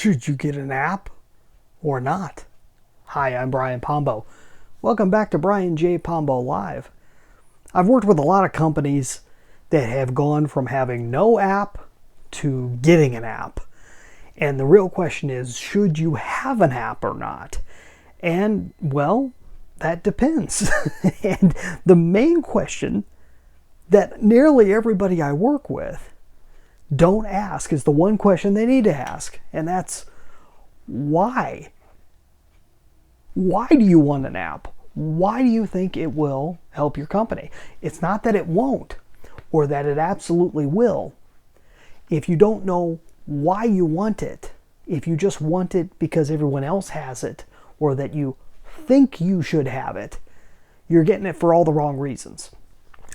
Should you get an app or not? Hi, I'm Brian Pombo. Welcome back to Brian J. Pombo Live. I've worked with a lot of companies that have gone from having no app to getting an app. And the real question is, should you have an app or not? And, well, that depends. And the main question that nearly everybody I work with don't ask is the one question they need to ask, and that's why? Why do you want an app? Why do you think it will help your company? It's not that it won't or that it absolutely will. If you don't know why you want it, if you just want it because everyone else has it or that you think you should have it, you're getting it for all the wrong reasons.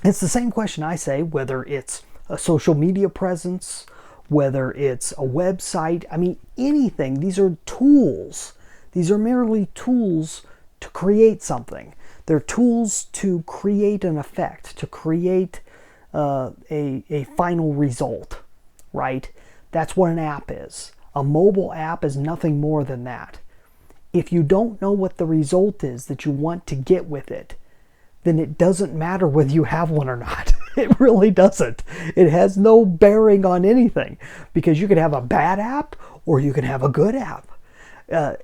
It's the same question I say, whether it's a social media presence, whether it's a website, anything. These are tools. These are merely tools to create something. They're tools to create an effect, to create a final result, right? That's what an app is. A mobile app is nothing more than that. If you don't know what the result is that you want to get with it, then it doesn't matter whether you have one or not. It really doesn't. It has no bearing on anything because you could have a bad app or you can have a good app.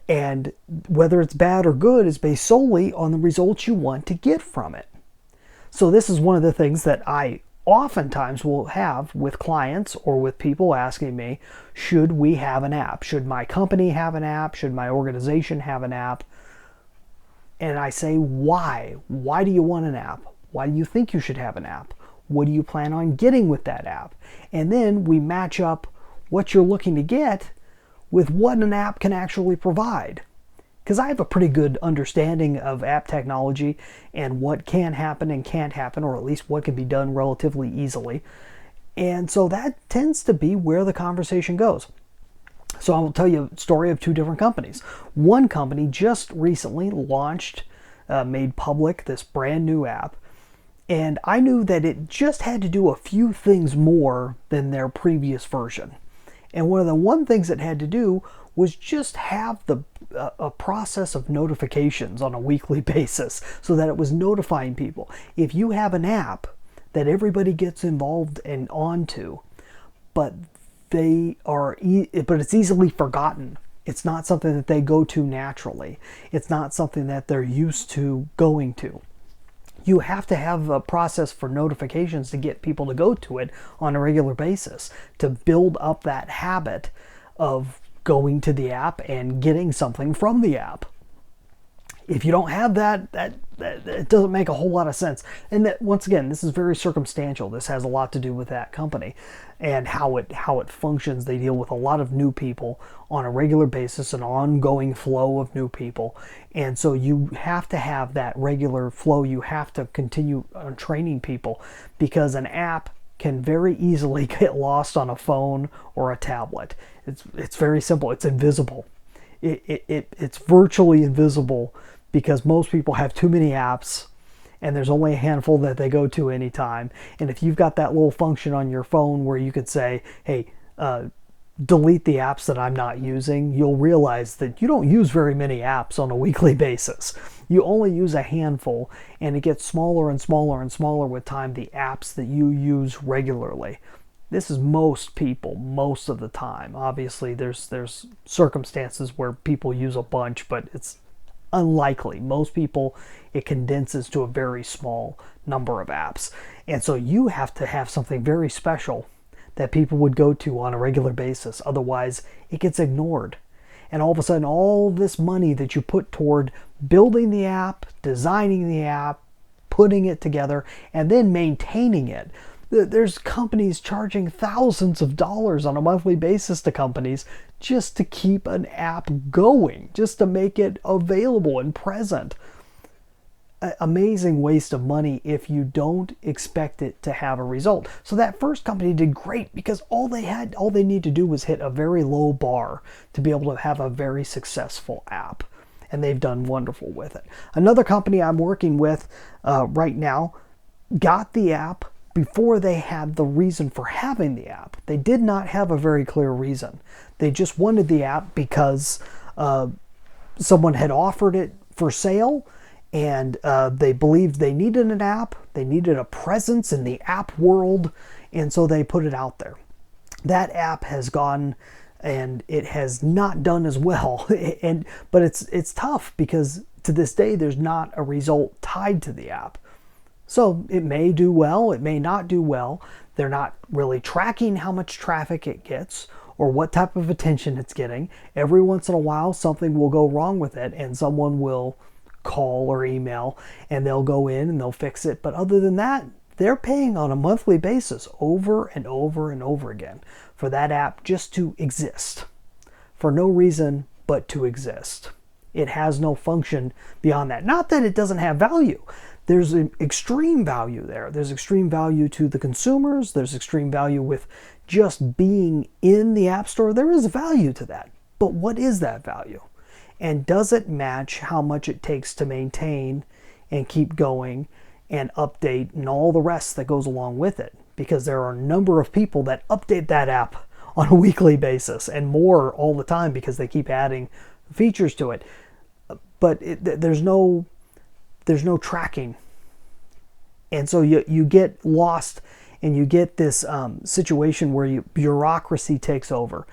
And whether it's bad or good is based solely on the results you want to get from it. So this is one of the things that I oftentimes will have with clients or with people asking me, should we have an app? Should my company have an app? Should my organization have an app? And I say, why? Why do you want an app? Why do you think you should have an app? What do you plan on getting with that app? And then we match up what you're looking to get with what an app can actually provide. Because I have a pretty good understanding of app technology and what can happen and can't happen, or at least what can be done relatively easily. And so that tends to be where the conversation goes. So I will tell you a story of two different companies. One company just recently launched, made public this brand new app. And I knew that it just had to do a few things more than their previous version. And one of the one things it had to do was just have a process of notifications on a weekly basis so that it was notifying people. If you have an app that everybody gets involved and onto, but it's easily forgotten. It's not something that they go to naturally. It's not something that they're used to going to. You have to have a process for notifications to get people to go to it on a regular basis, to build up that habit of going to the app and getting something from the app. If you don't have that it doesn't make a whole lot of sense. And that, once again, this is very circumstantial. This has a lot to do with that company and how it functions. They deal with a lot of new people on a regular basis, an ongoing flow of new people. And so you have to have that regular flow. You have to continue training people because an app can very easily get lost on a phone or a tablet. It's very simple. It's invisible. It's virtually invisible because most people have too many apps and there's only a handful that they go to anytime. And if you've got that little function on your phone where you could say, hey, delete the apps that I'm not using, you'll realize that you don't use very many apps on a weekly basis. You only use a handful, and it gets smaller and smaller and smaller with time, the apps that you use regularly. This is most people, most of the time. Obviously, there's circumstances where people use a bunch, but it's unlikely. Most people, it condenses to a very small number of apps. And so you have to have something very special that people would go to on a regular basis. Otherwise, it gets ignored. And all of a sudden, all this money that you put toward building the app, designing the app, putting it together, and then maintaining it. There's companies charging thousands of dollars on a monthly basis to companies just to keep an app going, just to make it available and present. Amazing waste of money if you don't expect it to have a result. So that first company did great because all they need to do was hit a very low bar to be able to have a very successful app. And they've done wonderful with it. Another company I'm working with right now got the app before they had the reason for having the app. They did not have a very clear reason. They just wanted the app because someone had offered it for sale, and they believed they needed an app. They needed a presence in the app world, and so they put it out there. That app has gone, and it has not done as well. But it's tough because to this day there's not a result tied to the app. So it may do well, it may not do well. They're not really tracking how much traffic it gets or what type of attention it's getting. Every once in a while something will go wrong with it, and someone will call or email, and they'll go in and they'll fix it. But other than that, they're paying on a monthly basis over and over and over again for that app just to exist, for no reason but to exist. It has no function beyond that. Not that it doesn't have value. There's an extreme value there. There's extreme value to the consumers. There's extreme value with just being in the App Store. There is value to that. But what is that value? And does it match how much it takes to maintain and keep going and update and all the rest that goes along with it? Because there are a number of people that update that app on a weekly basis and more all the time because they keep adding features to it. But there's no tracking. And so you get lost, and you get this situation where bureaucracy takes over.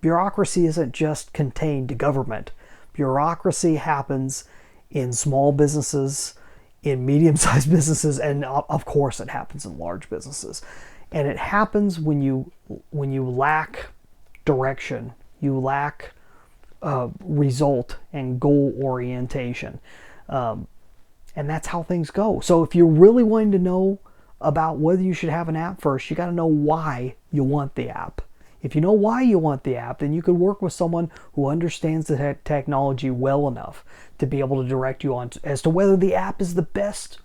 Bureaucracy isn't just contained to government. Bureaucracy happens in small businesses, in medium-sized businesses, and of course it happens in large businesses. And it happens when you lack direction, you lack result and goal orientation. And that's how things go. So if you're really wanting to know about whether you should have an app first, you got to know why you want the app. If you know why you want the app, then you can work with someone who understands the technology well enough to be able to direct you on as to whether the app is the best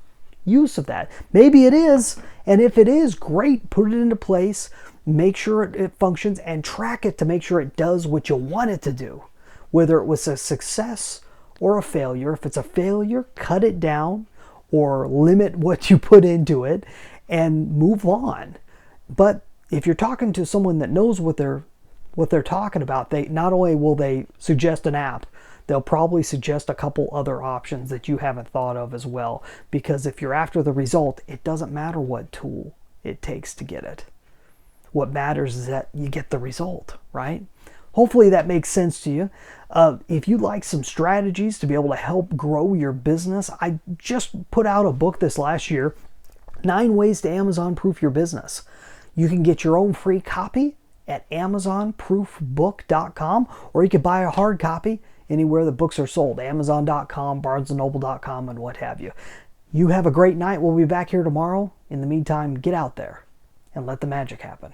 use of that. Maybe it is, and if it is, great, put it into place, make sure it functions, and track it to make sure it does what you want it to do. Whether it was a success or a failure. If it's a failure, cut it down or limit what you put into it and move on. But if you're talking to someone that knows what they're talking about, they not only will they suggest an app, they'll probably suggest a couple other options that you haven't thought of as well. Because if you're after the result, it doesn't matter what tool it takes to get it. What matters is that you get the result, right? Hopefully that makes sense to you. If you'd like some strategies to be able to help grow your business, I just put out a book this last year, 9 Ways to Amazon-Proof Your Business. You can get your own free copy at amazonproofbook.com, or you can buy a hard copy anywhere the books are sold, amazon.com, barnesandnoble.com, and what have you. You have a great night. We'll be back here tomorrow. In the meantime, get out there and let the magic happen.